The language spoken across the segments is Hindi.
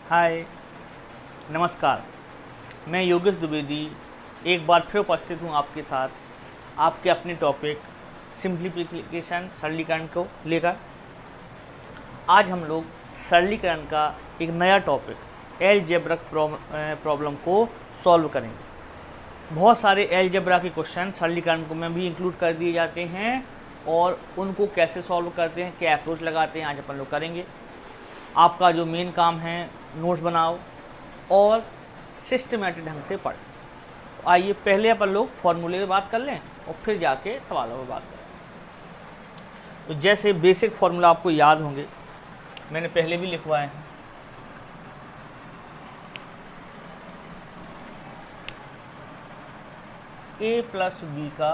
हाय, नमस्कार। मैं योगेश द्विवेदी एक बार फिर उपस्थित हूँ आपके साथ आपके अपने टॉपिक सिंप्लीफिकेशन सरलीकरण को लेकर। आज हम लोग सरलीकरण का एक नया टॉपिक अलजेब्रिक प्रॉब्लम को सॉल्व करेंगे। बहुत सारे अलजेब्रा के क्वेश्चन सरलीकरण को में भी इंक्लूड कर दिए जाते हैं और उनको कैसे सॉल्व करते हैं, क्या अप्रोच लगाते हैं, आज अपन लोग करेंगे। आपका जो मेन काम है, नोट्स बनाओ और सिस्टमेटिक ढंग से पढ़। तो आइए पहले अपन लोग फॉर्मूले की बात कर लें और फिर जाके सवालों पर बात करें। तो जैसे बेसिक फार्मूला आपको याद होंगे, मैंने पहले भी लिखवाए हैं। ए प्लस बी का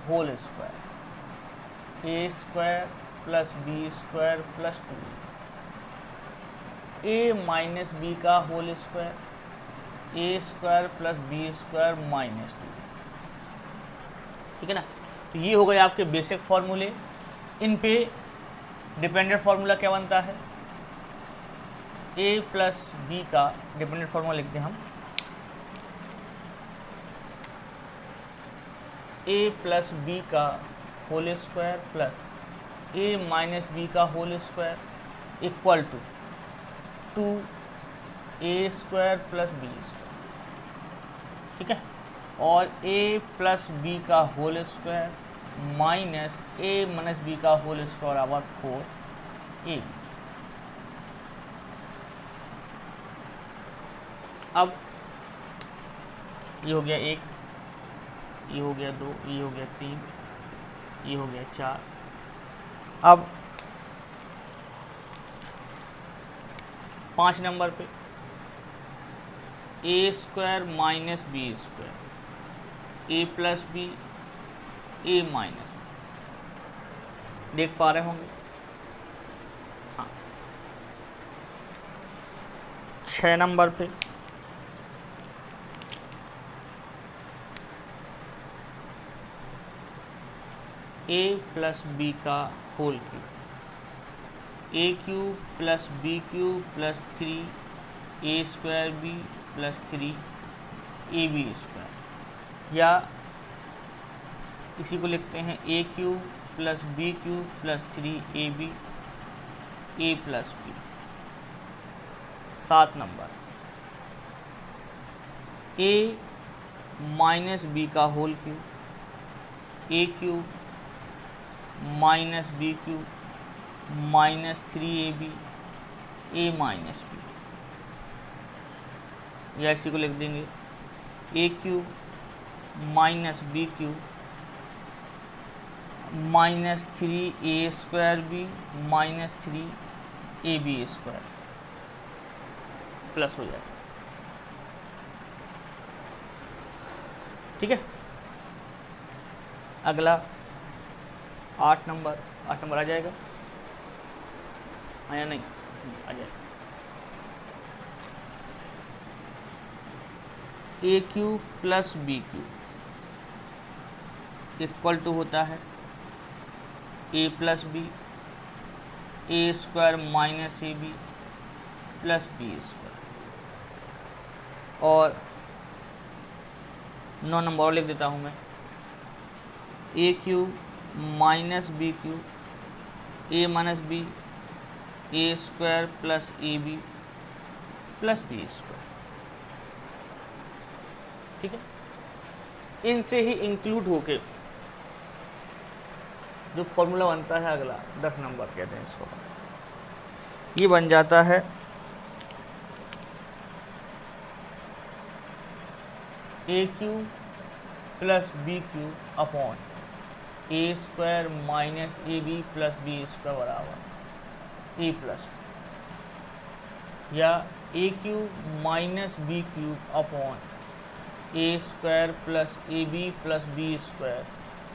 whole square, A square plus B square plus 2, A minus B का होल स्क्वायर, ए square plus B square minus 2। ठीक है ना। तो ये हो गए आपके बेसिक फार्मूले। इन पे डिपेंडेंट फार्मूला क्या बनता है, ए प्लस बी का डिपेंडेंट फार्मूला लिखते हैं हम। ए प्लस बी का whole square plus a minus B का whole square equal to 2a square plus B square. ठीक है। और a प्लस बी का whole square minus a minus B का होल स्क्वायर बराबर 4a। अब ये हो गया 1, ये हो गया 2, ये हो गया 3, ये हो गया 4। अब 5 नंबर पे A square minus B square, A plus B, A minus B, देख पा रहे होंगे। हाँ। 6 नंबर पे ए प्लस बी का whole cube, A cube plus B cube plus 3 A square B plus 3 A B square, या इसी को लिखते हैं A cube plus B cube plus 3 A B A plus B. 7 number A minus B का whole cube, A cube minus B cube minus 3ab A minus B, या इसी को लिख देंगे A cube minus B cube minus 3a square B minus 3ab square plus हो जाएगा। ठीक है। अगला 8 नंबर आ जाएगा, या नहीं आ जाए। A cube plus B cube equal to होता है ए plus B, A square minus A B plus B square. और 9 नंबर और लिख देता हूँ मैं, A cube minus B cube A minus B A square plus A B plus B square. ठीक है। इनसे ही इंक्लूड होके जो फॉर्मूला बनता है अगला 10 नंबर कहते हैं इसको, ये बन जाता है A cube plus B cube upon A square minus A B plus B square बराबर ए प्लस, या A cube minus B cube upon A square plus A B plus B square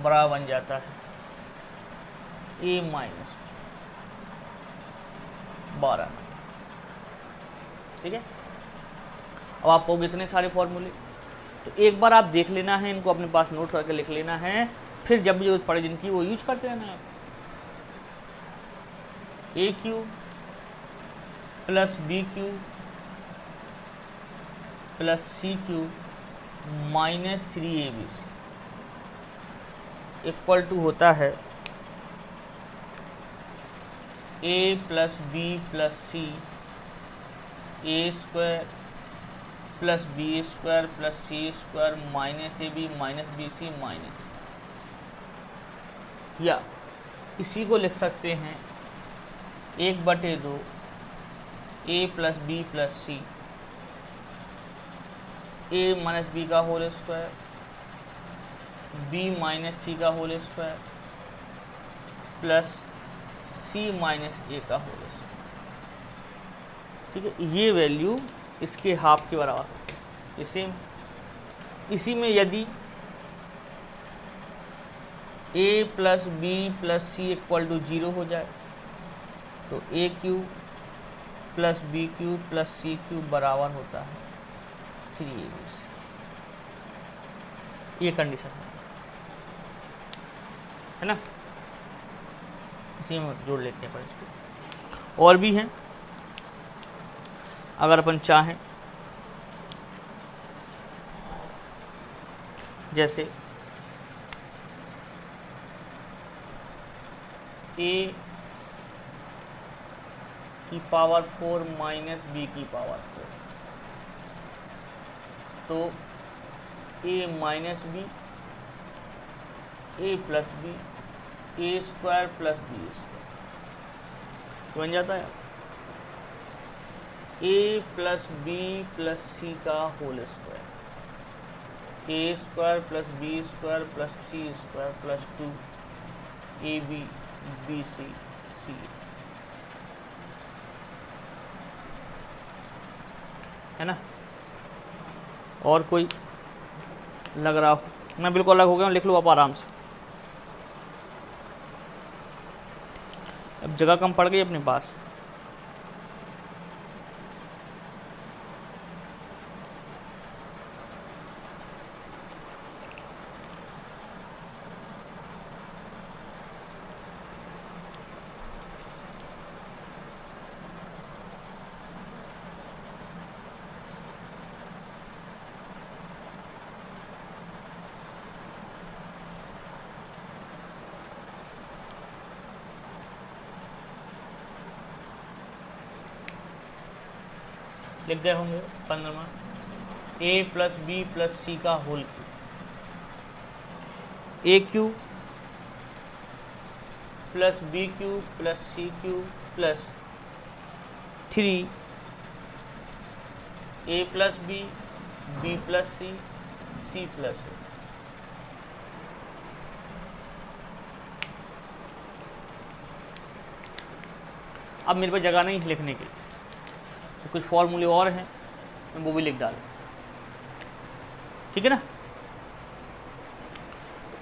बराबर बन जाता है ए माइनस बी 12। ठीक है। अब आपको कितने सारे फॉर्मूले, तो एक बार आप देख लेना है, इनको अपने पास नोट करके लिख लेना है, फिर जब भी जरूरत पड़े जिनकी वो यूज करते रहना है। A cube plus B cube plus C cube minus 3ab equal to होता है a plus B plus C A square plus B square plus C square minus A B minus B C minus, या इसी को लिख सकते हैं 1/2 a plus B plus C a minus B का होल स्क्वायर b माइनस सी का whole square plus c minus a का होल स्क्वायर। ठीक है, ये वैल्यू इसके हाफ के बराबर है। इसी में यदि a plus B plus c equal to 0 हो जाए तो a cube plus B cube plus C cube बराबर होता है 3ab। ये कंडीशन है ना, इसी में जोड़ लेते हैं पर इसको। और भी हैं, अगर अपन चाहें, जैसे a की पावर 4 माइनस बी की पावर 4, तो a minus B a plus B A square plus B square बन जाता है a plus B plus C का होल स्क्वायर ए square plus B square plus सी square plus 2ab B C C. है ना, और कोई लग रहा हो? मैं बिल्कुल अलग हो गया, लिख लो आप आराम से। अब जगह कम पड़ गई अपने पास। लिख गए होंगे 15वां, a plus B plus C का whole cube A cube plus B cube plus C cube plus 3 a plus B B plus C C plus A. अब मेरे पास जगह नहीं लिखने की, तो कुछ फॉर्मूले और हैं, मैं वो भी लिख डालूँ। ठीक है ना,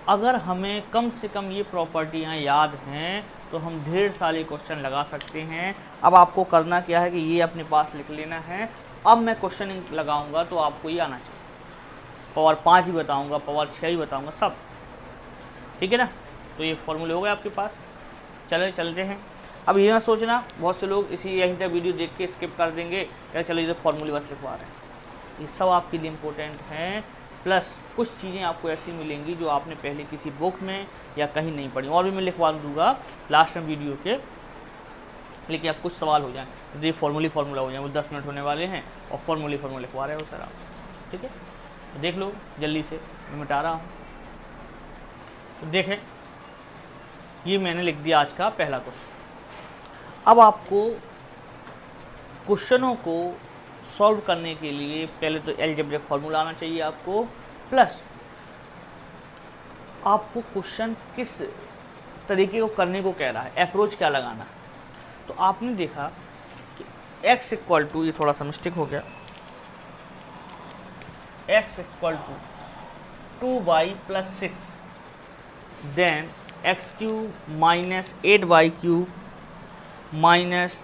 अगर हमें कम से कम ये प्रॉपर्टियाँ याद हैं तो हम ढेर सारे क्वेश्चन लगा सकते हैं। अब आपको करना क्या है कि ये अपने पास लिख लेना है। अब मैं क्वेश्चन लगाऊंगा तो आपको ये आना चाहिए, पावर 5 ही बताऊंगा, पावर 6 ही बताऊंगा, सब। ठीक है ना, तो ये फॉर्मूले हो गए आपके पास। चलते हैं। अब ये ना सोचना, बहुत से लोग यहीं तक वीडियो देख के स्किप कर देंगे, क्या चलो ये तो फॉर्मूले बस लिखवा रहे हैं। ये सब आपके लिए इम्पोर्टेंट हैं, प्लस कुछ चीज़ें आपको ऐसी मिलेंगी जो आपने पहले किसी बुक में या कहीं नहीं पढ़ी, और भी मैं लिखवा दूंगा लास्ट में वीडियो के, लेकिन अब कुछ सवाल हो जाए तो ये फार्मूला हो जाए। वो 10 मिनट होने वाले हैं और फार्मूले लिखवा रहे हो सर आप। ठीक है, तो देख लो जल्दी से, मैं मिटा रहा हूँ। तो देखें, ये मैंने लिख दिया आज का पहला क्वेश्चन। अब आपको क्वेश्चनों को सॉल्व करने के लिए पहले तो अलजेब्रिक फार्मूला आना चाहिए आपको, प्लस आपको क्वेश्चन किस तरीके को करने को कह रहा है, अप्रोच क्या लगाना है। तो आपने देखा कि x इक्वल टू, ये थोड़ा सा मिस्टेक हो गया, x equal to 2y plus 6 then x cube minus 8y cube minus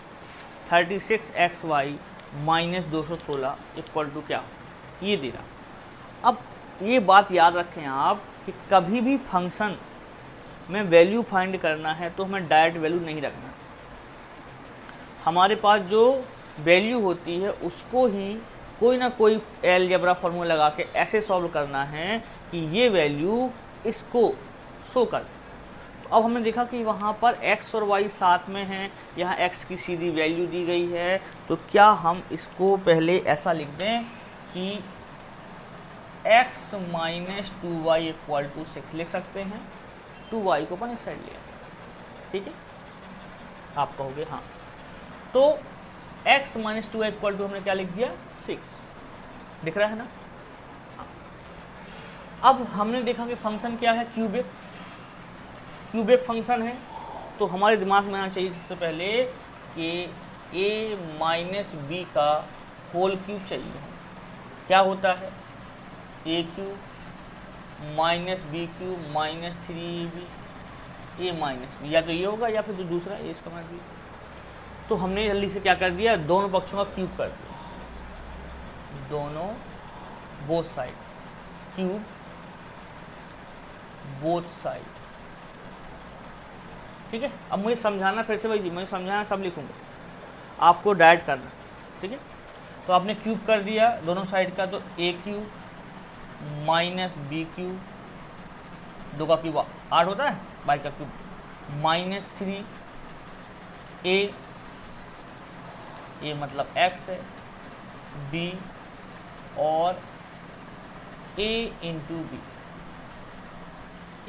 36xy minus 216 equal to क्या हो, ये दे रहा। अब ये बात याद रखें आप कि कभी भी फंक्शन में वैल्यू फाइंड करना है तो हमें डायरेक्ट वैल्यू नहीं रखना। हमारे पास जो वैल्यू होती है उसको ही कोई ना कोई अलजेब्रा फॉर्मूला लगा के ऐसे सॉल्व करना है कि ये वैल्यू इसको शो कर। तो अब हमने देखा कि वहाँ पर x और y साथ में हैं, यहाँ x की सीधी वैल्यू दी गई है, तो क्या हम इसको पहले ऐसा लिख दें कि x minus 2y equal to 6 लिख सकते हैं। 2y को अपन इस साइड लिया, ठीक है, आप कहोगे हाँ। तो x minus 2y equal to हमने क्या लिख दिया 6, दिख रहा है ना। हाँ। अब हमने देखा कि फंक्शन क्या है, क्यूबिक फंक्शन है। तो हमारे दिमाग में आना चाहिए सबसे पहले कि a माइनस बी का होल क्यूब चाहिए। क्या होता है A cube minus B cube minus 3ab A minus B, या तो ये होगा या फिर जो दूसरा ए इसका माइनस बी। तो हमने जल्दी से क्या कर दिया, दोनों पक्षों का क्यूब कर दिया, दोनों both side cube both side, ठीक है। अब मुझे समझाना फिर से भाई जी, मुझे समझाना सब लिखूंगा, आपको डायरेक्ट करना, ठीक है। तो आपने क्यूब कर दिया दोनों साइड का, तो ए क्यूब माइनस बी क्यूब, 2 का क्यूब 8 होता है, बाई का क्यूब माइनस 3 ए मतलब x है, b और a into b,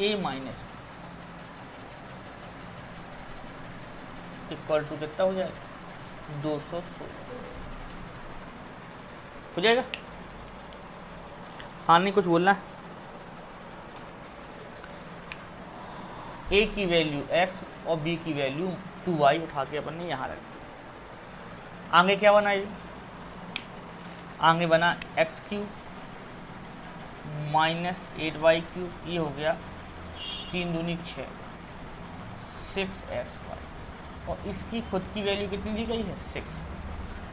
a minus equal to कितना हो जाएगा 216 हो जाएगा। हाँ नहीं कुछ बोलना है। a की वैल्यू x और b की वैल्यू 2y उठा के अपन ने यहाँ रख दिया। आगे क्या बना ये, आगे बना x cube minus 8y cube, ये हो गया 3 दूनी 6 6xy, और इसकी खुद की वैल्यू कितनी दी गई है 6,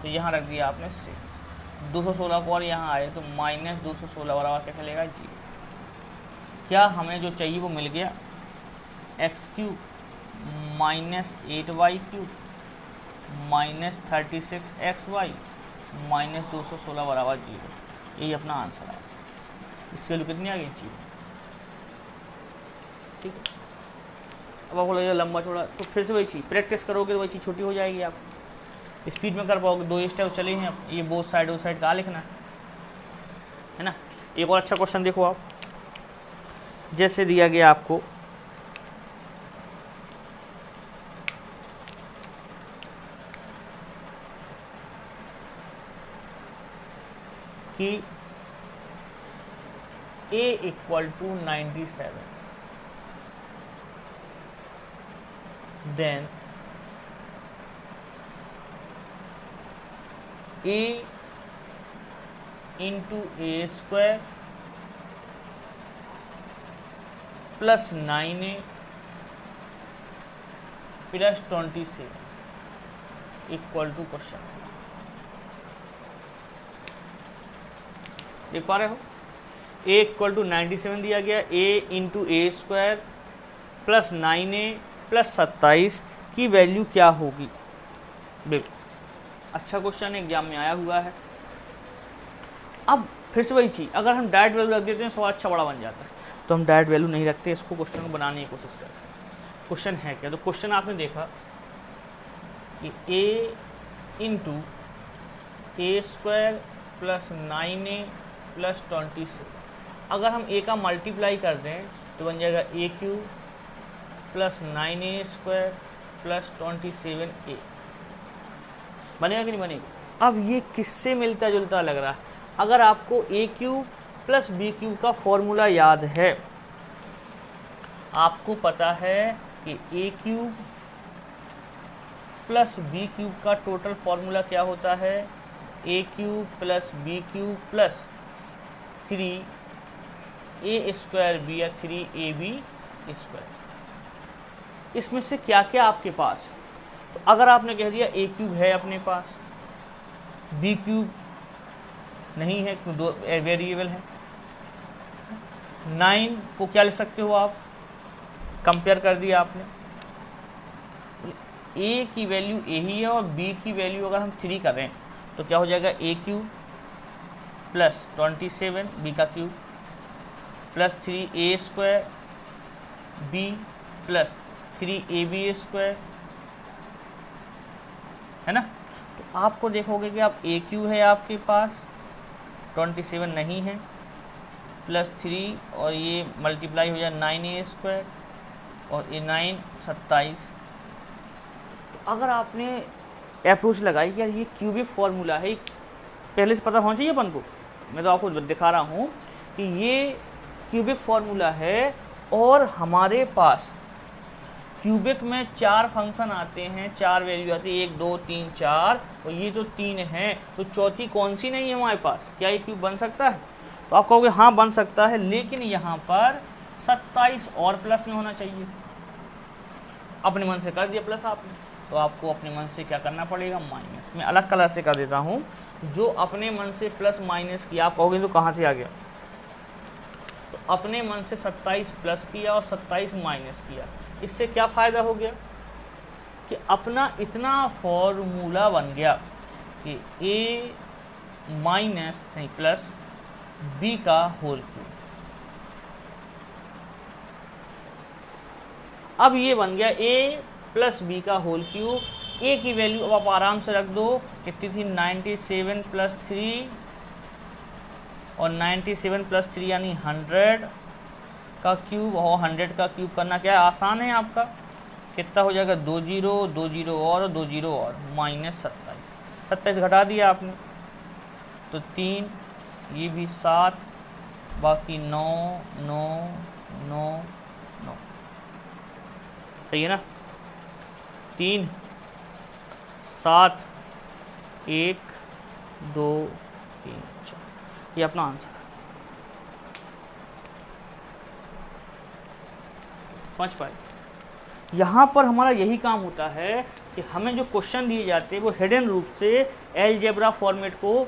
तो यहाँ रख दिया आपने 6। 216 को और यहाँ आए तो माइनस 216 बराबर क्या चलेगा 0। क्या हमें जो चाहिए वो मिल गया, x cube minus 8y cube minus 36xy minus 216 बराबर 0। यही अपना आंसर है। इसकी वैल्यू कितनी आ गई 0, ठीक है। अब आपको लगेगा लंबा छोड़ा, तो फिर से वही चीज़ प्रैक्टिस करोगे तो वही चीज़ छोटी हो जाएगी, आप स्पीड में कर पाओगे। 2 स्टेप चले हैं, ये बोथ साइड का लिखना है ना। एक और अच्छा क्वेश्चन देखो आप, जैसे दिया गया आपको कि a equal to 97, then a into a square plus 9a plus 27 equal to question. देख पा रहे हो, a इक्वल टू 97 दिया गया, a into a square plus 9a plus 27 की वैल्यू क्या होगी। बिल्कुल अच्छा क्वेश्चन एग्जाम में आया हुआ है। अब फिर से वही चीज़, अगर हम डायरेक्ट वैल्यू रख देते हैं सवाल अच्छा बड़ा बन जाता है, तो हम डायरेक्ट वैल्यू नहीं रखते, इसको क्वेश्चन को बनाने की कोशिश करते हैं। क्वेश्चन है क्या, तो क्वेश्चन आपने देखा कि a into a square plus 9a plus 27, अगर हम a का मल्टीप्लाई कर दें तो बन जाएगा a cube plus 9a square plus 27a। बनेगा कि नहीं बनेगा। अब ये किससे मिलता जुलता लग रहा है, अगर आपको a cube plus B cube का फॉर्मूला याद है, आपको पता है कि a cube plus B cube का टोटल फॉर्मूला क्या होता है, a cube plus B cube plus 3a square b या 3ab स्क्वायर। इसमें से क्या क्या आपके पास, तो अगर आपने कह दिया a क्यूब है अपने पास, b क्यूब नहीं है, दो वेरिएबल है, 9 को क्या लिख सकते हो आप, कंपेयर कर दिया आपने, a की वैल्यू a ही है और b की वैल्यू अगर हम 3 करें तो क्या हो जाएगा a क्यूब प्लस 27 बी का cube plus 3a² b plus 3ab², है ना। तो आपको देखोगे कि आप ए क्यू है आपके पास, 27 नहीं है, प्लस 3 और ये मल्टीप्लाई हो जाए 9a² और ये 9 27। तो अगर आपने अप्रोच लगाई कि यार ये क्यूबिक फॉर्मूला है, पहले से पता होना चाहिए अपन को, मैं तो आपको दिखा रहा हूँ कि ये क्यूबिक फॉर्मूला है और हमारे पास क्यूबिक में 4 फंक्शन आते हैं, 4 वैल्यू आती है, 1 2 3 4, और ये तो 3 है, तो चौथी कौन सी नहीं है हमारे पास, क्या ये क्यूब बन सकता है? तो आप कहोगे हाँ बन सकता है, लेकिन यहाँ पर 27 और प्लस में होना चाहिए। अपने मन से कर दिया प्लस आपने, तो आपको अपने मन से क्या करना पड़ेगा, माइनस। मैं अलग कलर से कर देता हूँ, जो अपने मन से प्लस माइनस किया, आप कहोगे तो कहाँ से आ गया, तो अपने मन से 27 प्लस किया और 27 माइनस किया। इससे क्या फ़ायदा हो गया कि अपना इतना फॉर्मूला बन गया कि a माइनस नहीं प्लस b का होल क्यूब। अब ये बन गया a प्लस b का होल क्यूब। a की वैल्यू अब आप आराम से रख दो, कितनी थी, 97 प्लस 3 और 97 प्लस 3 यानी 100 का क्यूब, और 100 का क्यूब करना क्या है, आसान है आपका। कितना हो जाएगा, 2 0 2 0 और 2 0 और माइनस 27। 27 घटा दिया आपने तो 3, ये भी 7, बाकी 9 9 9 9, सही है ना। 3 7 1 2 3 4, ये अपना आंसर है। समझ पाए? यहाँ पर हमारा यही काम होता है कि हमें जो क्वेश्चन दिए जाते हैं वो हिडन रूप से अलजेब्रा फॉर्मेट को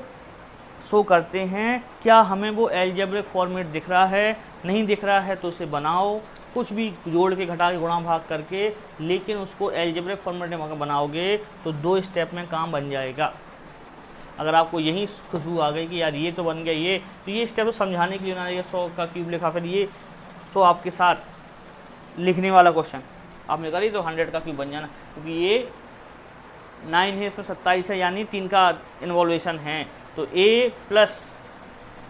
शो करते हैं। क्या हमें वो अलजेब्रिक फॉर्मेट दिख रहा है, नहीं दिख रहा है तो उसे बनाओ, कुछ भी जोड़ के घटा के गुणा भाग करके, लेकिन उसको अलजेब्रिक फॉर्मेट में बनाओगे तो 2 स्टेप में काम बन जाएगा। अगर आपको यही खुशबू आ गई कि यार ये तो बन गया ये, तो ये स्टेप तो समझाने के लिए ना, ये 100 का क्यूब लिखा, फिर ये तो आपके साथ लिखने वाला क्वेश्चन आपने करी तो 100 का क्यूब बन जाना, क्योंकि ये 9 है, इसमें 27 है, यानी 3 का इन्वॉल्वेशन है। तो a प्लस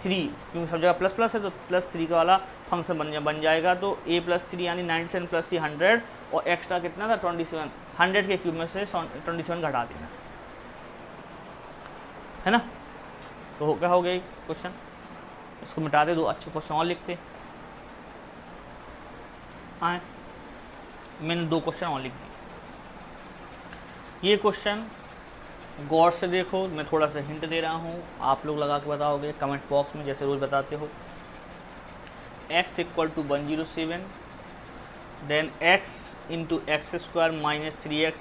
3, क्योंकि सब जगह प्लस प्लस है तो प्लस 3 का वाला फंक्शन बन जाएगा। तो a प्लस 3 यानी 97 प्लस 3 100, और एक्स्ट्रा कितना था 27, 100 के क्यूब में से 27 घटा देना, है ना। तो क्या हो गया क्वेश्चन, इसको मिटा दे, 2 अच्छे क्वेश्चन और लिखते। हाँ, मैंने 2 क्वेश्चन और लिख दिए। ये क्वेश्चन गौर से देखो, मैं थोड़ा सा हिंट दे रहा हूँ, आप लोग लगा के बताओगे कमेंट बॉक्स में जैसे रोज़ बताते हो। x = 107, then x × x² minus 3x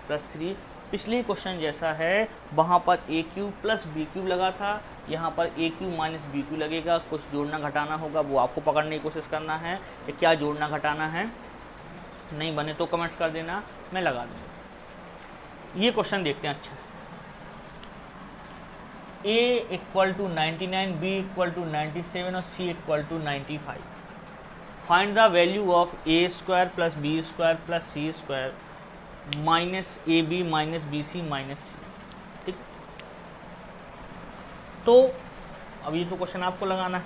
plus 3। पिछले क्वेश्चन जैसा है, वहाँ पर a³ प्लस b³ लगा था, यहाँ पर a³ माइनस b³ लगेगा। कुछ जोड़ना घटाना होगा, वो आपको पकड़ने की कोशिश करना है कि क्या जोड़ना घटाना है। नहीं बने तो कमेंट्स कर देना, मैं लगा दूँगा। ये क्वेश्चन देखते हैं। अच्छा, a = 99, b = 97 और c = 95। Find the value of a² plus b² plus c² minus ab minus bc minus c। ठीक, तो अब ये तो क्वेश्चन आपको लगाना है,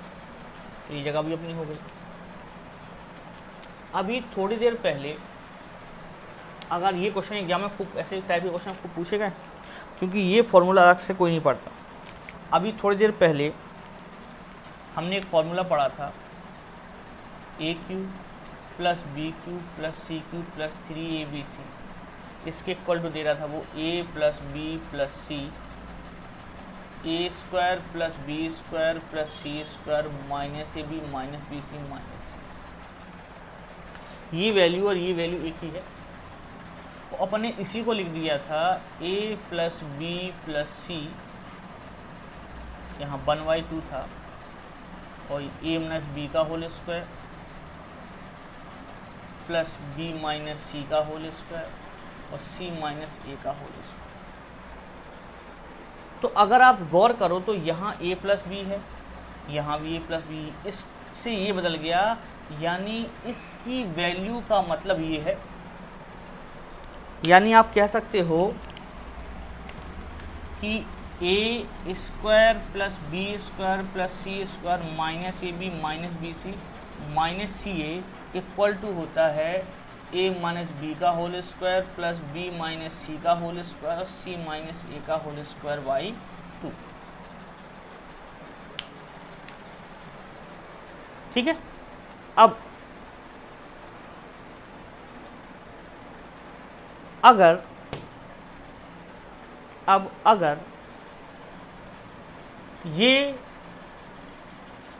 तो ये जगह भी अपनी हो गई। अभी थोड़ी देर पहले अगर ये क्वेश्चन एग्जाम में खूब ऐसे टाइप के क्वेश्चन आपको पूछे गए, क्योंकि ये फॉर्मूला अलग से कोई नहीं पढ़ता। अभी थोड़ी देर पहले हमने एक फॉर्मूला पढ़ा था, a³ plus b³ plus c³ plus 3abc, इसके इक्वल टू दे रहा था वो a plus b plus c, a² plus b² plus c² minus ab minus bc minus c। ये वैल्यू और ये वैल्यू एक ही है, तो अपन ने इसी को लिख दिया था a plus b plus c, यहाँ 1/2 था, और a माइनस b का whole square plus b minus c का होल स्क्वायर और c माइनस a का होल स्क्वायर। तो अगर आप गौर करो तो यहाँ a प्लस बी है, यहाँ भी a प्लस बी, इससे ये बदल गया, यानी इसकी वैल्यू का मतलब ये है, यानी आप कह सकते हो कि a square plus B square plus C square minus A B minus B C minus C A equal to होता है a माइनस बी का whole square plus B minus सी का होल स्क्वायर और सी माइनस ए का होल स्क्वायर बाई 2। ठीक है। अब अगर ये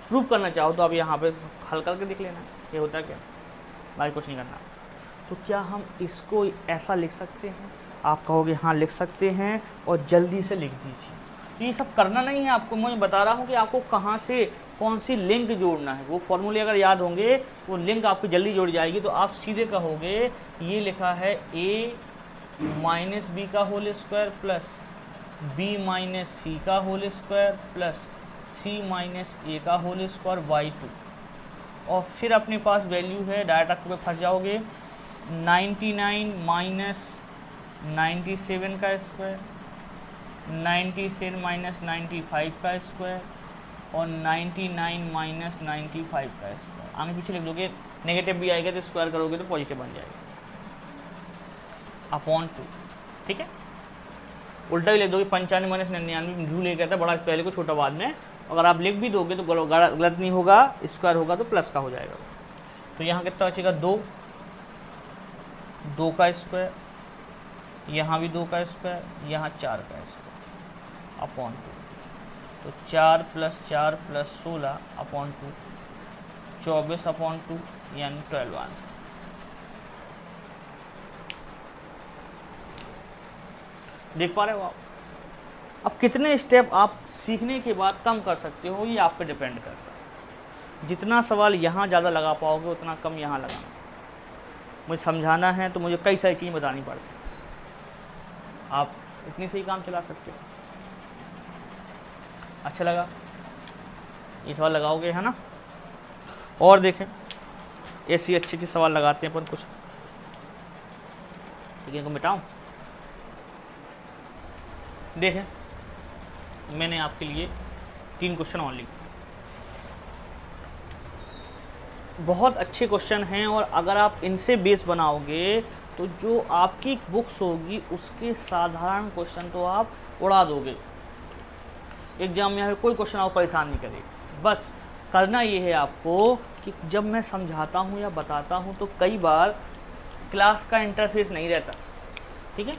प्रूव करना चाहो तो आप यहाँ पे हल करके देख लेना ये होता क्या, बाकी कुछ नहीं करना। तो क्या हम इसको ऐसा लिख सकते हैं? आप कहोगे हाँ लिख सकते हैं, और जल्दी से लिख दीजिए। ये सब करना नहीं है आपको, मैं बता रहा हूँ कि आपको कहाँ से कौन सी लिंक जोड़ना है। वो फॉर्मूले अगर याद होंगे वो लिंक आपकी जल्दी जोड़ जाएगी। तो आप सीधे कहोगे ये लिखा है a माइनस बी का whole square plus B minus सी का whole square plus C minus A का होल स्क्वायर बाई 2, और फिर अपने पास वैल्यू है, डायरेक्ट पे फंस जाओगे, 99 माइनस 97 का स्क्वायर, 97 माइनस 95 का स्क्वायर और 99 माइनस 95 का स्क्वायर। आगे पीछे लिख दोगे, नेगेटिव भी आएगा तो स्क्वायर करोगे तो पॉजिटिव बन जाएगा, अपॉन 2। ठीक है, उल्टा भी लिख दोगे, 95 माइनस 99 झूठ ले गया था, बड़ा पहले को छोटा बाद में। अगर आप लिख भी दोगे तो गलत नहीं होगा, स्क्वायर होगा तो प्लस का हो जाएगा। तो यहाँ कितना बचेगा, 2 का स्क्वायर, यहाँ भी 2 का स्क्वायर, यहाँ 4 का स्क्वायर अपॉन 2। तो 4 प्लस 4 प्लस 16 अपॉन 2, 24 अपॉन 2 यानी 12 आंसर। देख पा रहे हो आप? अब कितने स्टेप आप सीखने के बाद कम कर सकते हो ये आप पे डिपेंड करता है। जितना सवाल यहाँ ज़्यादा लगा पाओगे उतना कम यहाँ लगाना। मुझे समझाना है तो मुझे कई सारी चीज़ें बतानी पड़ती, आप इतनी से ही काम चला सकते हो। अच्छा लगा ये सवाल लगाओगे, है ना? और देखें ऐसी अच्छी सवाल लगाते हैं अपन कुछ। ठीक है, इनको मिटाऊं। देखें मैंने आपके लिए 3 क्वेश्चन और लिखे, बहुत अच्छे क्वेश्चन हैं, और अगर आप इनसे बेस बनाओगे तो जो आपकी बुक्स होगी उसके साधारण क्वेश्चन तो आप उड़ा दोगे। एग्जाम में कोई क्वेश्चन आपको परेशान नहीं करेगा। बस करना ये है आपको कि जब मैं समझाता हूँ या बताता हूँ तो कई बार क्लास का इंटरफेस नहीं रहता। ठीक है,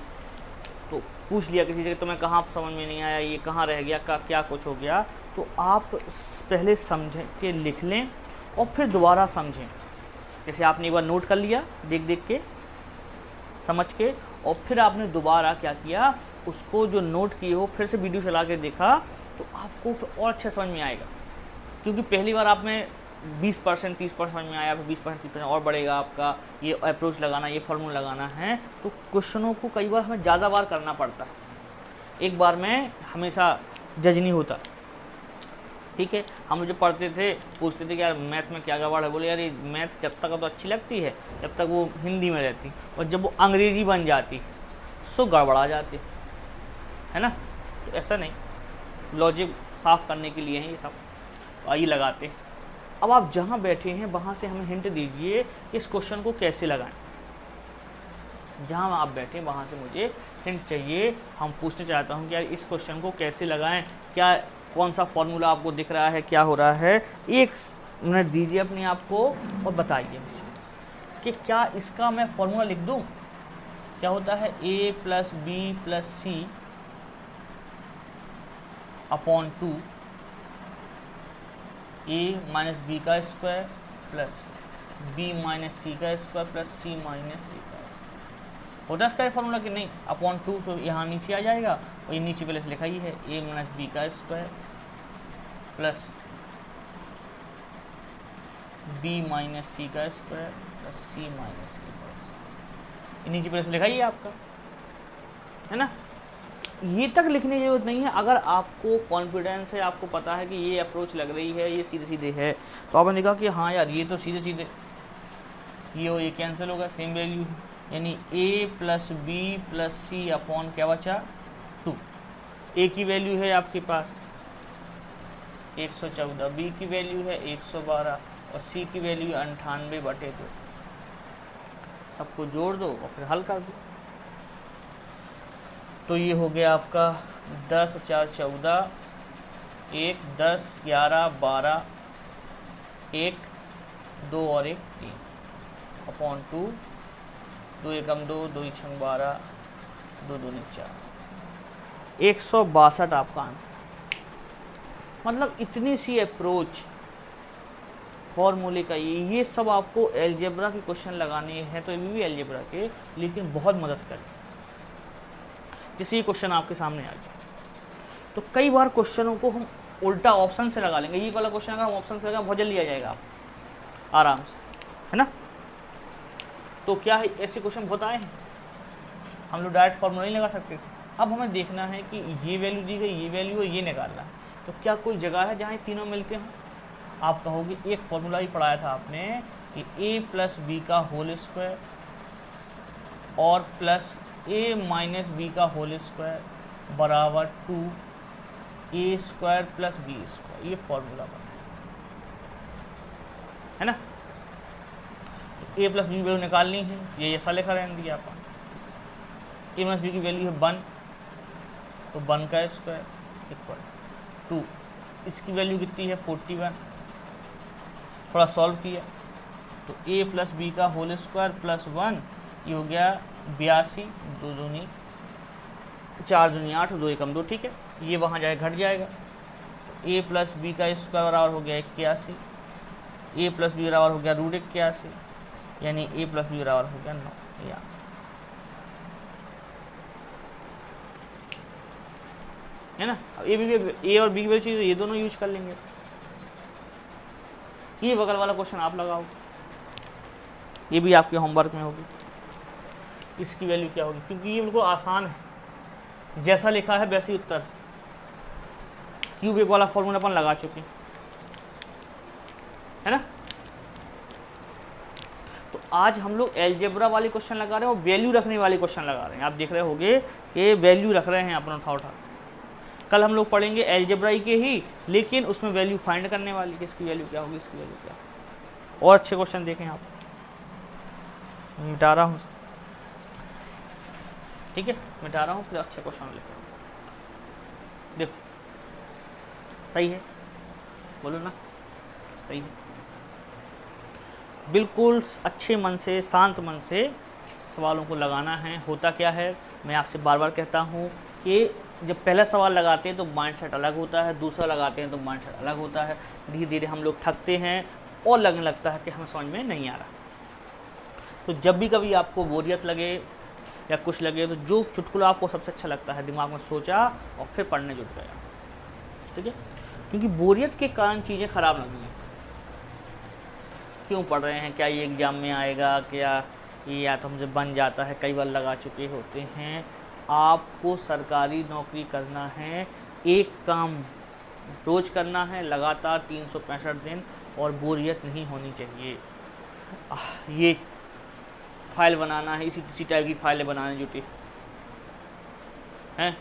तो पूछ लिया किसी से तुम्हें कहाँ समझ में नहीं आया, ये कहाँ रह गया, क्या कुछ हो गया, तो आप पहले समझ के लिख लें और फिर दोबारा समझें। जैसे आपने एक बार नोट कर लिया देख देख के समझ के, और फिर आपने दोबारा क्या किया, उसको जो नोट किए हो फिर से वीडियो चला के देखा, तो आपको फिर और अच्छा समझ में आएगा। क्योंकि पहली बार आप में 20% 30% समझ में आया, फिर 20% 30% और बढ़ेगा आपका। ये अप्रोच लगाना, ये फॉर्मूला लगाना है, तो क्वेश्चनों को कई बार हमें ज़्यादा बार करना पड़ता है। एक बार में हमेशा जज नहीं होता। ठीक है, हम जो पढ़ते थे पूछते थे कि यार मैथ में क्या गड़बड़ है, बोले यार ये मैथ जब तक तो अच्छी लगती है जब तक वो हिंदी में रहती, और जब वो अंग्रेजी बन जाती सो गड़बड़ा जाती है ना। तो ऐसा नहीं, लॉजिक साफ़ करने के लिए है ये सब, आइए लगाते हैं। अब आप जहाँ बैठे हैं वहाँ से हमें हिंट दीजिए कि इस क्वेश्चन को कैसे लगाएं। जहाँ आप बैठे हैं वहाँ से मुझे हिंट चाहिए। हम पूछना चाहता हूँ कि यार इस क्वेश्चन को कैसे लगाएं, क्या कौन सा फॉर्मूला आपको दिख रहा है, क्या हो रहा है। 1 मिनट दीजिए अपने आप को और बताइए मुझे कि क्या इसका मैं फॉर्मूला लिख दूँ। क्या होता है, a plus B plus c upon 2 a minus B का स्क्वायर प्लस b माइनस सी का square plus c minus a का स्क्वायर। होता है इसका फॉर्मूला कि नहीं, अपॉन 2, तो यहाँ नीचे आ जाएगा, और ये नीचे पहले से लिखा ही है a माइनस बी का स्क्वायर प्लस b माइनस सी का square plus c minus a का स्क्वायर। ये नीचे पहले से लिखा ही है आपका, है ना। ये तक लिखने की जरूरत नहीं है। अगर आपको कॉन्फिडेंस है, आपको पता है कि ये अप्रोच लग रही है, ये सीधे सीधे है, तो आपने देखा कि हाँ यार ये तो सीधे सीधे ये कैंसिल होगा, सेम वैल्यू है, यानी a plus B plus c upon क्या बचा 2। a की वैल्यू है आपके पास 114, b की वैल्यू है 112 और c की वैल्यू है 98/2। सबको जोड़ दो और फिर हल कर दो। तो ये हो गया आपका 10 और 4 14, 1 10 11 12, 1 2 और 1 3 अपॉन 2, 2 एकम 2, 2 छंग 12, 2 दूनी 4, 162 आपका आंसर। मतलब इतनी सी अप्रोच फॉर्मूले का ये सब आपको एलजेब्रा के क्वेश्चन लगाने हैं, तो ये भी एलजेब्रा के, लेकिन बहुत मदद करें। जैसे ये क्वेश्चन आपके सामने आ गया, तो कई बार क्वेश्चनों को हम उल्टा ऑप्शन से लगा लेंगे। ये वाला क्वेश्चन अगर हम ऑप्शन से लगा बहुत जल्दी आ जाएगा आप आराम से, है ना। तो क्या है, ऐसे क्वेश्चन बहुत आए हैं, हम लोग डायरेक्ट फॉर्मूला नहीं लगा सकते इसमें। अब हमें देखना है कि ये वैल्यू दी गई, ये वैल्यू है, ये निकालना है। तो क्या कोई जगह है जहाँ ये तीनों मिलते हैं? आप कहोगे एक फॉर्मूला ही पढ़ाया था आपने कि a प्लस बी का होल स्क्वायर और प्लस a माइनस बी का होल स्क्वायर बराबर 2a square plus B square, ये फॉर्मूला बना है ना। a प्लस बी की वैल्यू निकालनी है, ये ऐसा लिखा रहने दिया आपका। a माइनस बी की वैल्यू है 1, तो 1 का स्क्वायर इक्वल 2, इसकी वैल्यू कितनी है 41। थोड़ा सॉल्व किया तो a प्लस बी का होल स्क्वायर प्लस 1, ये हो गया 82, 2 दूनी 4 दूनी 8, 2 एकम 2, ठीक है। ये वहाँ जाए घट जाएगा, a प्लस बी का स्क्वायर बराबर हो गया 81, a प्लस बी बराबर हो गया √81, यानी a प्लस बी बराबर हो गया 9। ये आंसर है ना। अब ए और बी की वैल्यू चाहिए, ये दोनों यूज कर लेंगे। ये बगल वाला क्वेश्चन आप लगाओ, ये भी आपके होमवर्क में होगी। इसकी वैल्यू क्या होगी, क्योंकि ये बिल्कुल आसान है, जैसा लिखा है वैसे ही उत्तर। क्यूब एक वाला फॉर्मूला अपन लगा चुके है ना। तो आज हम लोग एलजेब्रा वाले क्वेश्चन लगा रहे हैं और वैल्यू रखने वाले क्वेश्चन लगा रहे हैं। आप देख रहे होंगे कि वैल्यू रख रहे हैं अपन उठा। कल हम लोग पढ़ेंगे एलजेब्रा के ही, लेकिन उसमें वैल्यू फाइंड करने वाली, कि इसकी वैल्यू क्या होगी, इसकी वैल्यू क्या। और अच्छे क्वेश्चन देखें आप, मिटा रहा हूँ, ठीक है, मिटा रहा हूँ, फिर अच्छे क्वेश्चन लिखो। देखो सही है, बोलो ना सही है। बिल्कुल अच्छे मन से, शांत मन से सवालों को लगाना है। होता क्या है, मैं आपसे बार बार कहता हूँ कि जब पहला सवाल लगाते हैं तो माइंडसेट अलग होता है, दूसरा लगाते हैं तो माइंडसेट अलग होता है। धीरे धीरे हम लोग थकते हैं और लगने लगता है कि हमें समझ में नहीं आ रहा। तो जब भी कभी आपको बोरियत लगे या कुछ लगे, तो जो चुटकुला आपको सबसे अच्छा लगता है दिमाग में सोचा और फिर पढ़ने जुट गया, ठीक है। क्योंकि बोरियत के कारण चीज़ें ख़राब लगी हैं। क्यों पढ़ रहे हैं, क्या ये एग्ज़ाम में आएगा, क्या ये या तो हमसे बन जाता है, कई बार लगा चुके होते हैं। आपको सरकारी नौकरी करना है, एक काम रोज़ करना है लगातार 365 दिन, और बोरियत नहीं होनी चाहिए। ये फाइल बनाना है, इसी टाइप की फाइलें बनाने जुटे हैं,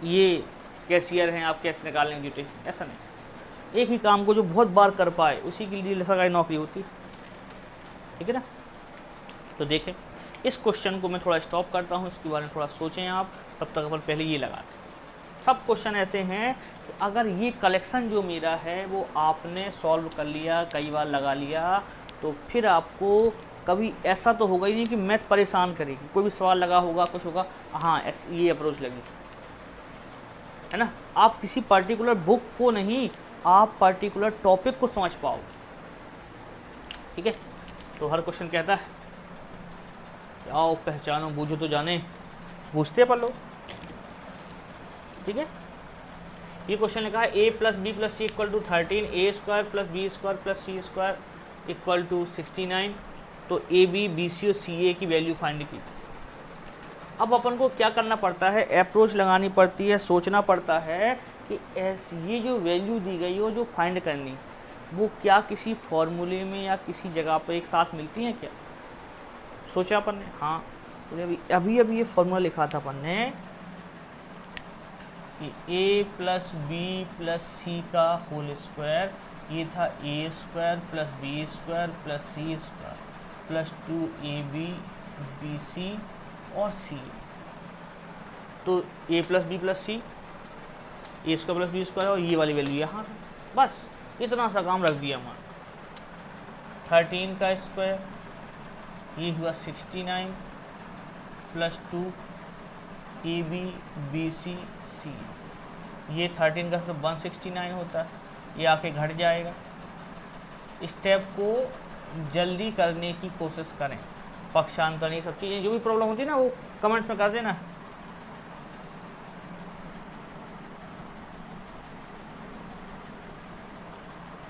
ये कैशियर हैं, आप कैश निकालने जुटे, ऐसा नहीं। एक ही काम को जो बहुत बार कर पाए उसी के लिए सरकारी नौकरी होती, ठीक है ना। तो देखें, इस क्वेश्चन को मैं थोड़ा स्टॉप करता हूँ, इसके बारे में थोड़ा सोचें आप, तब तक अपन पहले ये लगा दें। सब क्वेश्चन ऐसे हैं कि अगर ये कलेक्शन जो मेरा है वो आपने सॉल्व कर लिया, कई बार लगा लिया, तो फिर आपको कभी ऐसा तो होगा ही नहीं कि मैथ परेशान करेगी। कोई भी सवाल लगा होगा, कुछ होगा, हाँ ये अप्रोच लगी, है ना। आप किसी पर्टिकुलर बुक को नहीं, आप पर्टिकुलर टॉपिक को समझ पाओ, ठीक है। तो हर क्वेश्चन कहता है आओ पहचानो, बूझो तो जाने, बूझते पर लो, ठीक है। ये क्वेश्चन लिखा है a plus B plus c equal to 13, a square plus B square plus C square equal to 69। तो ए बी, बी सी और सी ए की वैल्यू फाइंड कीजिए। अब अपन को क्या करना पड़ता है, अप्रोच लगानी पड़ती है, सोचना पड़ता है कि ये जो वैल्यू दी गई हो जो फाइंड करनी, वो क्या किसी फॉर्मूले में या किसी जगह पर एक साथ मिलती हैं क्या। सोचा अपन ने, हाँ अभी ये फॉर्मूला लिखा था अपन ने कि a plus B plus C का होल स्क्वायर, ये था A square plus B square plus C square plus 2ab bc और c। तो a plus B plus C, A square plus B square और ये वाली वैल्यू यहाँ, बस इतना सा काम रख दिया हमारा। 13 का स्क्वायर ये हुआ 69 प्लस 2 ab bc c, ये 13 का तो 169 होता है, ये आके घट जाएगा। स्टेप को जल्दी करने की कोशिश करें, पक्षांतर ये सब चीज़ें जो भी प्रॉब्लम होती है ना वो कमेंट्स में कर देना।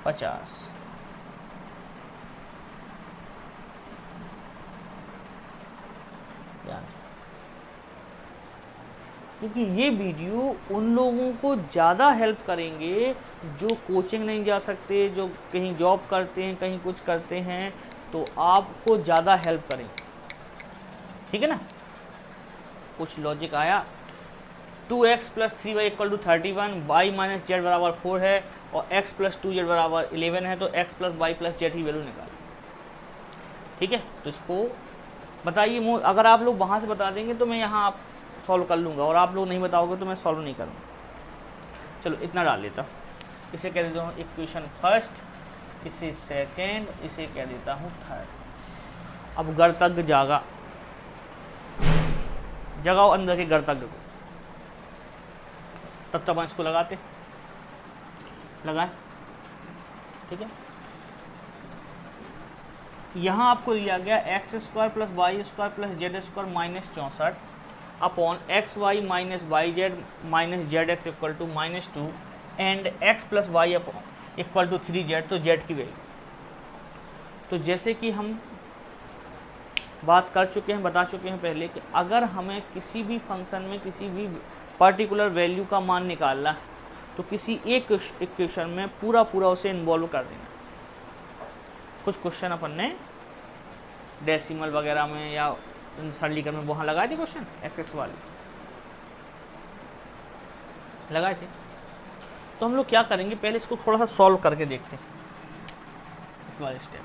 पचास क्योंकि ये वीडियो उन लोगों को ज़्यादा हेल्प करेंगे जो कोचिंग नहीं जा सकते, जो कहीं जॉब करते हैं, कहीं कुछ करते हैं, तो आपको ज़्यादा हेल्प करेंगे, ठीक है ना। कुछ लॉजिक आया। 2x plus 3y equal to 31, y minus z बराबर 4 है और x प्लस 2z बराबर 11 है, तो x plus y plus z की वैल्यू निकाल, ठीक है। तो इसको बताइए, अगर आप लोग वहाँ से बता देंगे तो मैं यहाँ आप सॉल्व कर लूँगा, और आप लोग नहीं बताओगे तो मैं सॉल्व नहीं करूँगा। चलो इतना डाल लेता हूँ, इसे कह देता हूँ इक्वेशन फर्स्ट, इसे सेकेंड, इसे कह देता हूँ थर्ड। अब गर्तज्ञ जागा, जगाओ अंदर के गर्तज्ञ को। तब तक इसको लगाते लगाएं, ठीक है। यहाँ आपको दिया गया x square plus y square plus z square minus 64 upon x y minus y z minus z x equal to -2 and x plus y equal to 3z, तो z की वैल्यू। तो जैसे कि हम बात कर चुके हैं, बता चुके हैं पहले कि अगर हमें किसी भी फंक्शन में किसी भी पर्टिकुलर वैल्यू का मान निकालना है तो किसी एक इक्वेशन में पूरा उसे इन्वॉल्व कर देना। कुछ क्वेश्चन अपन ने डेसिमल वगैरह में या सरलीकरण में वहाँ लगाए थे क्वेश्चन, एक्स वाले लगाए थे। तो हम लोग क्या करेंगे, पहले इसको थोड़ा सा सॉल्व करके देखते हैं। इस वाले स्टेप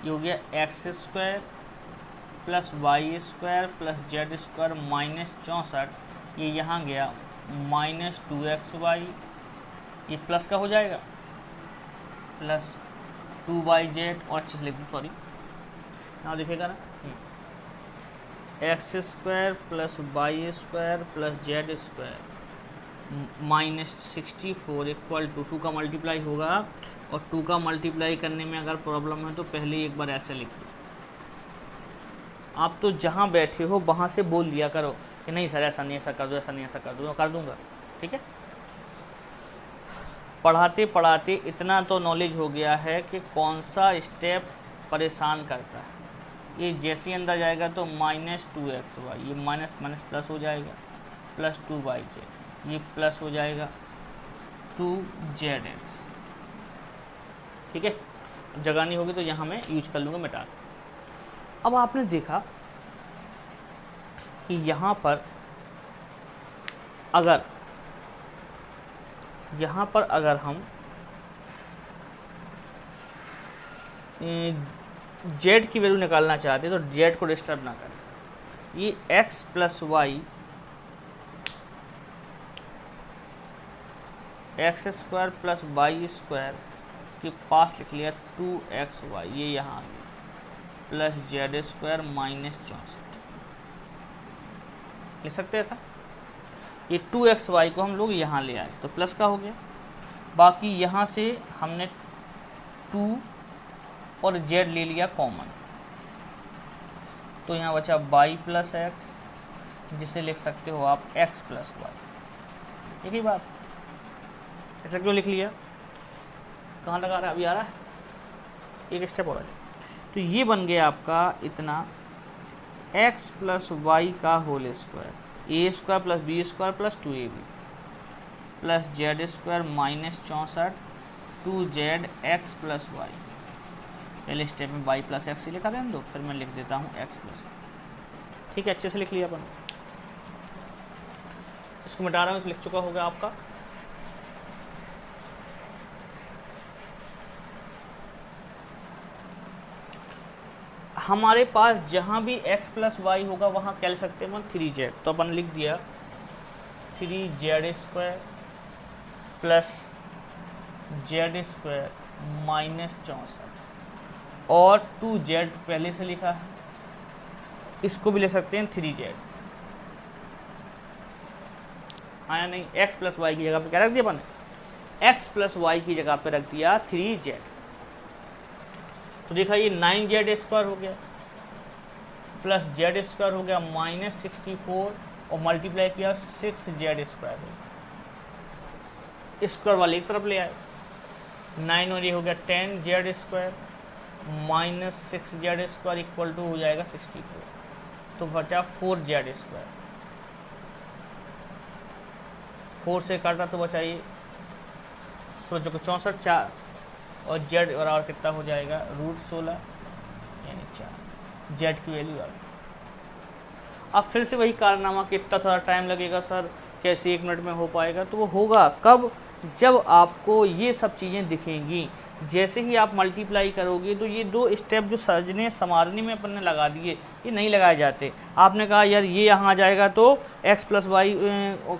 ये हो गया x square plus y square plus z square minus 64, ये यहाँ गया -2xy, ये प्लस का हो जाएगा प्लस 2yz, और अच्छे से लिख दूँ, सॉरी यहाँ दिखेगा ना, x square plus y square plus z square -64 equal to 2 का मल्टीप्लाई होगा, और 2 का मल्टीप्लाई करने में अगर प्रॉब्लम है तो पहले एक बार ऐसे लिख दो। आप तो जहाँ बैठे हो वहाँ से बोल दिया करो कि नहीं सर ऐसा नहीं, ऐसा कर दो, ऐसा नहीं, ऐसा कर दो, मैं कर दूँगा, ठीक है। पढ़ाते पढ़ाते इतना तो नॉलेज हो गया है कि कौन सा स्टेप परेशान करता है। ये जैसे ही अंदर जाएगा तो -2xy, ये माइनस माइनस प्लस हो जाएगा, प्लस 2yz, ये प्लस हो जाएगा 2zx, ठीक है। जगह नहीं होगी तो यहाँ मैं यूज कर लूँगा मिटा के। अब आपने देखा कि यहाँ पर अगर हम z की वैल्यू निकालना चाहते हैं तो z को डिस्टर्ब ना करें। ये x plus y x square plus y square के पास लिख लिया 2xy, ये यहाँ आ गया प्लस जेड स्क्वायर माइनस 64, लिख सकते हैं ऐसा। ये 2xy को हम लोग यहाँ ले आए तो प्लस का हो गया, बाकी यहाँ से हमने 2 और z ले लिया कॉमन, तो यहाँ बचा y प्लस एक्स, जिसे लिख सकते हो आप x प्लस वाई। एक ही बात, ऐसा क्यों लिख लिया, कहाँ लगा रहा है, अभी आ रहा है, एक स्टेप हो रहा है। तो ये बन गया आपका इतना एक्स प्लस वाई का होल स्क्वायर, ए square plus B square plus 2ab plus z square minus 64 2z x plus y. पहले स्टेप में वाई प्लस एक्स लिखा रहने दो, फिर मैं लिख देता हूँ एक्स प्लस वाई। ठीक है, अच्छे से लिख लिया अपन। इसको मिटा रहा हूँ, लिख चुका होगा आपका। हमारे पास जहाँ भी x प्लस वाई होगा वहाँ क्या लिख सकते हैं अपन 3z, तो अपन लिख दिया 3z square plus z square minus 64 और 2z पहले से लिखा है, इसको भी ले सकते हैं 3z। आया नहीं, x प्लस वाई की जगह पे क्या रख दिया अपन ने, x प्लस वाई की जगह पे रख दिया 3z। तो देखा ये 9z स्क्वायर हो गया प्लस जेड स्क्वायर हो गया माइनस 64 और मल्टीप्लाई किया 6z स्क्वायर हो गया। स्क्वायर वाले एक तरफ ले आए, 9 और ये हो गया 10z square minus 6z square equal to हो जाएगा 64। तो बचा 4z स्क्वायर, 4 से काटा तो बचा ये 64 4 और जेड बराबर कितना हो जाएगा √16 यानी 4। जेड की वैल्यू आ गई। अब फिर से वही कारनामा, कितना थोड़ा टाइम लगेगा सर, कैसे 1 मिनट में हो पाएगा, तो वो होगा कब, जब आपको ये सब चीज़ें दिखेंगी। जैसे ही आप मल्टीप्लाई करोगे तो ये 2 स्टेप जो सजने संवारने में अपन ने लगा दिए, ये नहीं लगाए जाते। आपने कहा यार ये यहाँ आ जाएगा तो x प्लस वाई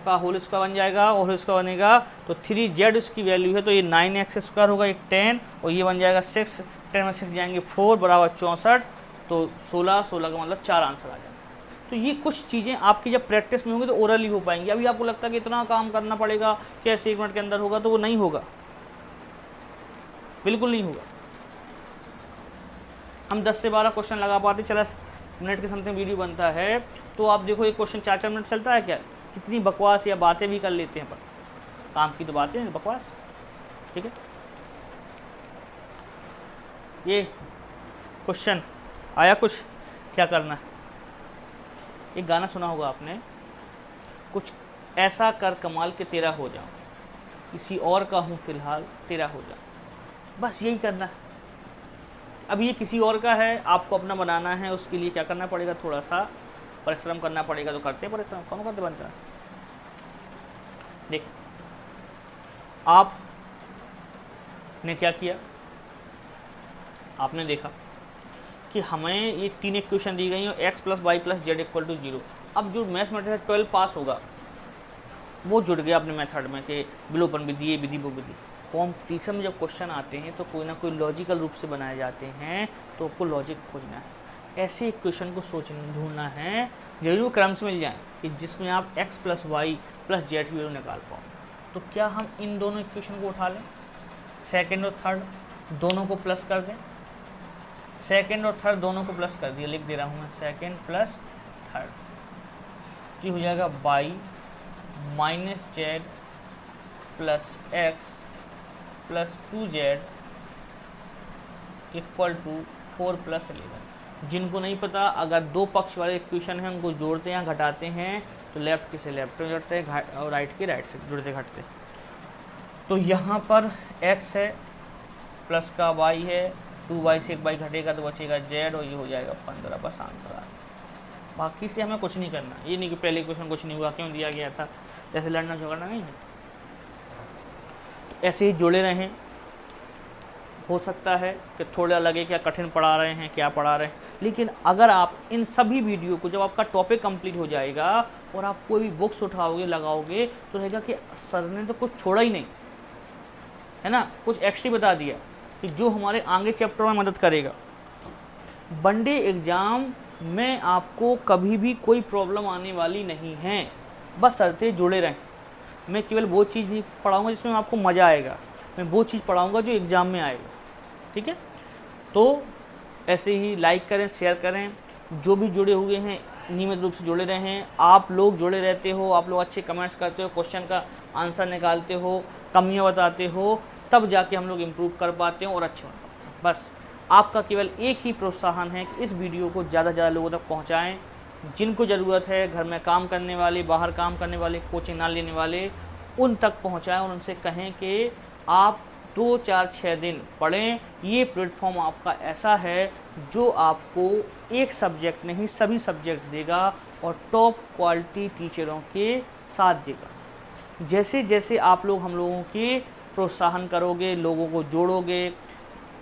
का होल स्क्वायर बन जाएगा और होल स्क्वायर बनेगा तो 3z उसकी वैल्यू है, तो ये 9x स्क्वायर होगा, एक 10 और ये बन जाएगा 6, 10 में 6 जाएंगे 4 बराबर 64, तो 16 का मतलब 4 आंसर आ जाएगा। तो ये कुछ चीज़ें आपकी जब प्रैक्टिस में होंगी तो ओरली हो पाएंगी। अभी आपको लगता है कि इतना काम करना पड़ेगा, कैसे 1 मिनट के अंदर होगा, तो वो नहीं होगा, बिल्कुल नहीं होगा। हम 10 से 12 क्वेश्चन लगा पाते, चला मिनट के समथिंग वीडियो बनता है, तो आप देखो ये क्वेश्चन 4-4 मिनट चलता है क्या, कितनी बकवास या बातें भी कर लेते हैं पर काम की तो बातें बकवास। ठीक है, ये क्वेश्चन आया, कुछ क्या करना है। एक गाना सुना होगा आपने, कुछ ऐसा कर कमाल के तेरा हो जाऊं, किसी और का हूँ फिलहाल तेरा हो जाऊं, बस यही करना है। अब ये किसी और का है, आपको अपना बनाना है, उसके लिए क्या करना पड़ेगा, थोड़ा सा परिश्रम करना पड़ेगा। तो करते हैं परिश्रम, कौन करते बनता है। देख आपने क्या किया, आपने देखा कि हमें ये 3 इक्वेशन दी गई हैं, x plus y plus z equal to 0। अब जो मैथमेटिक्स 12 पास होगा वो जुड़ गया अपने मेथड में कि विलोपन विधि, ये विधि वो विधि। कॉम्पिटिशन में जब क्वेश्चन आते हैं तो कोई ना कोई लॉजिकल रूप से बनाए जाते हैं, तो आपको लॉजिक खोजना है, ऐसे इक्वेशन को सोचना ढूंढना है, जरूर क्रम से मिल जाए कि जिसमें आप x plus y plus z की वैल्यू निकाल पाओ। तो क्या हम इन दोनों इक्वेशन को उठा लें, सेकेंड और थर्ड दोनों को प्लस कर दें, सेकेंड और थर्ड दोनों को प्लस कर दिया, लिख दे रहा हूँ मैं सेकेंड प्लस थर्ड, तो हो जाएगा y minus z plus x plus 2z equal to 4 plus 11। जिनको नहीं पता, अगर 2 पक्ष वाले इक्वेशन हैं उनको जोड़ते हैं घटाते हैं तो लेफ्ट के से लेफ्ट में जोड़ते हैं और राइट के राइट से जुड़ते घटते। तो यहाँ पर x है प्लस का y है, 2y से 1y घटेगा तो बचेगा z और ये हो जाएगा 15, बस आंसर आ। बाकी से हमें कुछ नहीं करना, ये नहीं कि पहले इक्वेशन कुछ नहीं हुआ, क्यों दिया गया था, जैसे लड़ना झगड़ना नहीं है। ऐसे ही जुड़े रहें। हो सकता है कि थोड़ा लगे क्या कठिन पढ़ा रहे हैं, क्या पढ़ा रहे हैं, लेकिन अगर आप इन सभी वीडियो को, जब आपका टॉपिक कंप्लीट हो जाएगा और आप कोई भी बुक्स उठाओगे लगाओगे तो रहेगा कि सर ने तो कुछ छोड़ा ही नहीं है ना, कुछ एक्स्ट्रा बता दिया कि जो हमारे आगे चैप्टर में मदद करेगा। वनडे एग्ज़ाम में आपको कभी भी कोई प्रॉब्लम आने वाली नहीं है, बस शर्ते जुड़े रहें। मैं केवल वो चीज़ नहीं पढ़ाऊँगा जिसमें आपको मज़ा आएगा, मैं वो चीज़ पढ़ाऊँगा जो एग्ज़ाम में आएगा। ठीक है, तो ऐसे ही लाइक करें, शेयर करें, जो भी जुड़े हुए हैं नियमित रूप से जुड़े रहें। आप लोग जुड़े रहते हो, आप लोग अच्छे कमेंट्स करते हो, क्वेश्चन का आंसर निकालते हो, कमियाँ बताते हो, तब जाके हम लोग इम्प्रूव कर पाते हैं और अच्छे बन पाते हैं। बस आपका केवल एक ही प्रोत्साहन है कि इस वीडियो को ज़्यादा से ज़्यादा लोगों तक पहुँचाएँ। जिनको ज़रूरत है, घर में काम करने वाले, बाहर काम करने वाले, कोचिंग ना लेने वाले, उन तक पहुँचाएँ और उनसे कहें कि आप 2, 4, 6 दिन पढ़ें। ये प्लेटफॉर्म आपका ऐसा है जो आपको एक सब्जेक्ट नहीं सभी सब्जेक्ट देगा और टॉप क्वालिटी टीचरों के साथ देगा। जैसे जैसे आप लोग हम लोगों के प्रोत्साहन करोगे, लोगों को जोड़ोगे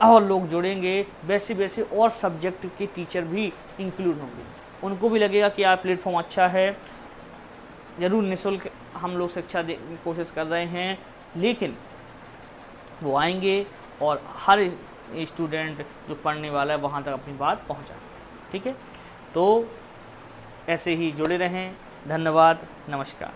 और लोग जुड़ेंगे, वैसे वैसे और सब्जेक्ट के टीचर भी इंक्लूड होंगे। उनको भी लगेगा कि यार प्लेटफॉर्म अच्छा है। ज़रूर निःशुल्क हम लोग शिक्षा देने की कोशिश कर रहे हैं, लेकिन वो आएंगे और हर स्टूडेंट जो पढ़ने वाला है वहाँ तक अपनी बात पहुँचाएं। ठीक है, तो ऐसे ही जुड़े रहें। धन्यवाद, नमस्कार।